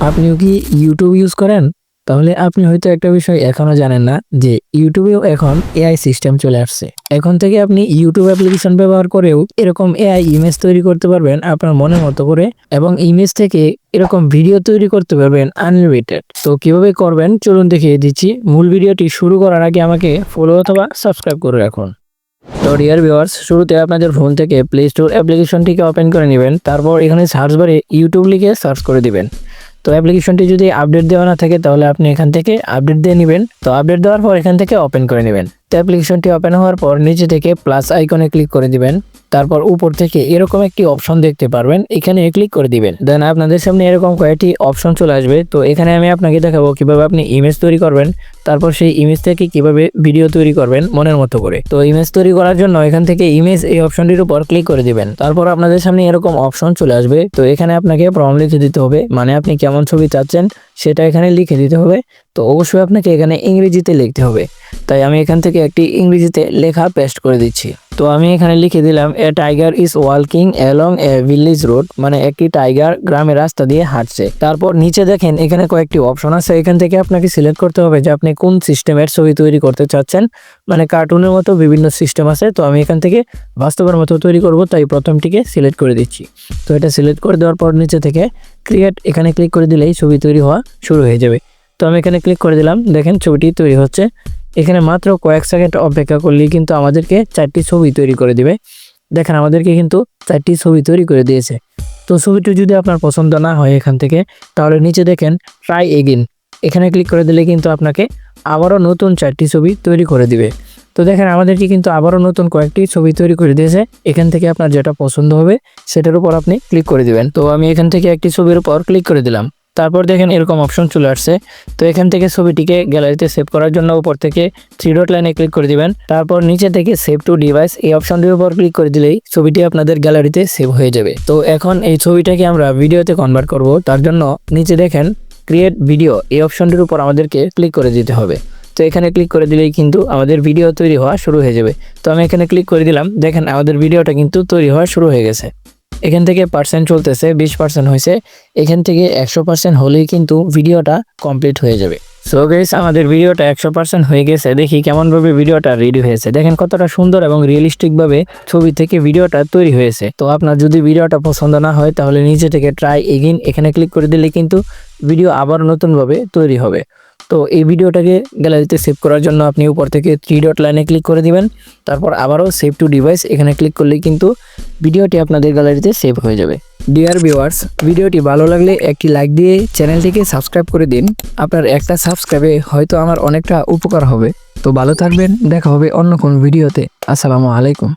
আপনিও কি YouTube use করেন? তাহলে আপনি হয়তো একটা বিষয় এখনো জানেন না যে ইউটিউবেও এখন এআই সিস্টেম চলে আসছে। এখন থেকে আপনি ইউটিউব অ্যাপ্লিকেশন ব্যবহার করেও এরকম এআই ইমেজ তৈরি করতে পারবেন আপনার মনের মতো করে, এবং ইমেজ থেকে এরকম ভিডিও তৈরি করতে পারবেন আনলিমিটেড। তো কিভাবে করবেন চলুন দেখিয়ে দিচ্ছি। মূল ভিডিওটি শুরু করার আগে আমাকে ফলো অথবা সাবস্ক্রাইব করে রাখুন। তো ডিয়ার ভিউয়ার্স, শুরুতে আপনাদের ফোন থেকে প্লে স্টোর অ্যাপ্লিকেশনটিকে ওপেন করে নেবেন। তারপর এখানে সার্চ বারে ইউটিউব লিখে সার্চ করে দিবেন। তো অ্যাপ্লিকেশনটি যদি আপডেট দেওয়া না থাকে তাহলে আপনি এখান থেকে আপডেট দিয়ে নেবেন। তো আপডেট দেওয়ার পর এখান থেকে ওপেন করে নেবেন। তো অ্যাপ্লিকেশনটি ওপেন হওয়ার পর নিচে থেকে প্লাস আইকনে ক্লিক করে দিবেন। তারপর উপর থেকে এরকম একটি অপশন দেখতে পারবেন, এখানে ক্লিক করে দিবেন। দেন আপনাদের সামনে এরকম কয়েকটি অপশন চলে আসবে। তো এখানে আমি আপনাকে দেখাবো কিভাবে আপনি ইমেজ তৈরি করবেন, তারপর সেই ইমেজ থেকে কিভাবে ভিডিও তৈরি করবেন মনের মতো করে। তো ইমেজ তৈরি করার জন্য এখান থেকে ইমেজ এই অপশনটির উপর ক্লিক করে দিবেন। তারপর আপনাদের সামনে এরকম অপশন চলে আসবে। তো এখানে আপনাকে প্রম্পট লিখে দিতে হবে, মানে আপনি কেমন ছবি চাচ্ছেন সেটা এখানে লিখে দিতে হবে। তো অবশ্যই আপনাকে এখানে ইংরেজিতে লিখতে হবে। তাই আমি এখান থেকে একটি ইংরেজিতে লেখা পেস্ট করে দিচ্ছি। তো আমি এখানে লিখে দিলাম, a tiger is walking along a village road, মানে একটি টাইগার গ্রামের রাস্তা দিয়ে হাঁটছে। তারপর নিচে দেখেন এখানে কয়েকটি অপশন আছে, এখান থেকে আপনাকে সিলেক্ট করতে হবে যে আপনি কোন সিস্টেমের ছবি তৈরি করতে চাচ্ছেন। মানে কার্টুনের মতো বিভিন্ন সিস্টেম আছে, তো আমি এখান থেকে বাস্তবের মতো তৈরি করব, তাই প্রথমটিকে সিলেক্ট করে দিচ্ছি। তো এটা সিলেক্ট করে দেওয়ার পর নিচে থেকে ক্রিয়েট এখানে ক্লিক করে দিলেই ছবি তৈরি হওয়া শুরু হয়ে যাবে। তো আমি এখানে ক্লিক করে দিলাম, দেখেন ছবিটি তৈরি হচ্ছে। এখানে মাত্র কয়েক সেকেন্ড অপেক্ষা করলেই কিন্তু আমাদেরকে 4টি ছবি তৈরি করে দিবে। দেখেন আমাদেরকে কিন্তু 4টি ছবি তৈরি করে দিয়েছে। তো ছবিটি যদি আপনার পছন্দ না হয় এখান থেকে, তাহলে নিচে দেখেন ট্রাই এগেইন, এখানে ক্লিক করে দিলে কিন্তু আপনাকে আবারও নতুন 4টি ছবি তৈরি করে দিবে। তো দেখেন আমাদেরকে কিন্তু আবারও নতুন কয়েকটি ছবি তৈরি করে দিয়েছে। এখান থেকে আপনার যেটা পছন্দ হবে সেটার উপর আপনি ক্লিক করে দিবেন। তো আমি এখান থেকে একটি ছবির উপর ক্লিক করে দিলাম। তারপর দেখেন এরকম অপশন চলে আসছে। তো এখান থেকে ছবিটিকে গ্যালারিতে সেভ করার জন্য উপর থেকে 3 ডট লাইনে ক্লিক করে দিবেন। তারপর নিচে থেকে সেভ টু ডিভাইস এই অপশনটির উপর ক্লিক করে দিলেই ছবিটি আপনাদের গ্যালারিতে সেভ হয়ে যাবে। তো এখন এই ছবিটাকে আমরা ভিডিওতে কনভার্ট করব, তার জন্য নিচে দেখেন ক্রিয়েট ভিডিও এই অপশনটির উপর আমাদেরকে ক্লিক করে দিতে হবে। তো এখানে ক্লিক করে দিলেই কিন্তু আমাদের ভিডিও তৈরি হওয়া শুরু হয়ে যাবে। তো আমি এখানে ক্লিক করে দিলাম, দেখেন আমাদের ভিডিওটা কিন্তু তৈরি হওয়া শুরু হয়ে গেছে। এখান থেকে পার্সেন্ট চলতেছে, 20% হয়েছে। এখান থেকে 100% হলেই কিন্তু ভিডিওটা কমপ্লিট হয়ে যাবে। সো গাইস, আমাদের ভিডিওটা 100% হয়ে গেছে। দেখি কেমনভাবে ভিডিওটা রেডি হয়েছে। দেখেন কতটা সুন্দর এবং রিয়েলিস্টিকভাবে ছবি থেকে ভিডিওটা তৈরি হয়েছে। তো আপনার যদি ভিডিওটা পছন্দ না হয় তাহলে নিচে থেকে ট্রাই এগেইন এখানে ক্লিক করে দিলে কিন্তু ভিডিও আবার নতুনভাবে তৈরি হবে। তো এই ভিডিওটাকে গ্যালারিতে সেভ করার জন্য আপনি উপর থেকে 3 ডট লাইনে ক্লিক করে দিবেন। তারপর আবারও সেভ টু ডিভাইস এখানে ক্লিক করলেই কিন্তু ভিডিওটি আপনাদের গ্যালারিতে সেভ হয়ে যাবে। ডিয়ার ভিউয়ার্স, ভিডিওটি ভালো লাগলে একটি লাইক দিয়ে চ্যানেলটিকে সাবস্ক্রাইব করে দিন। আপনার একটা সাবস্ক্রাইবে হয়তো আমার অনেকটা উপকার হবে। তো ভালো থাকবেন, দেখা হবে অন্য কোন ভিডিওতে। আসসালামু আলাইকুম।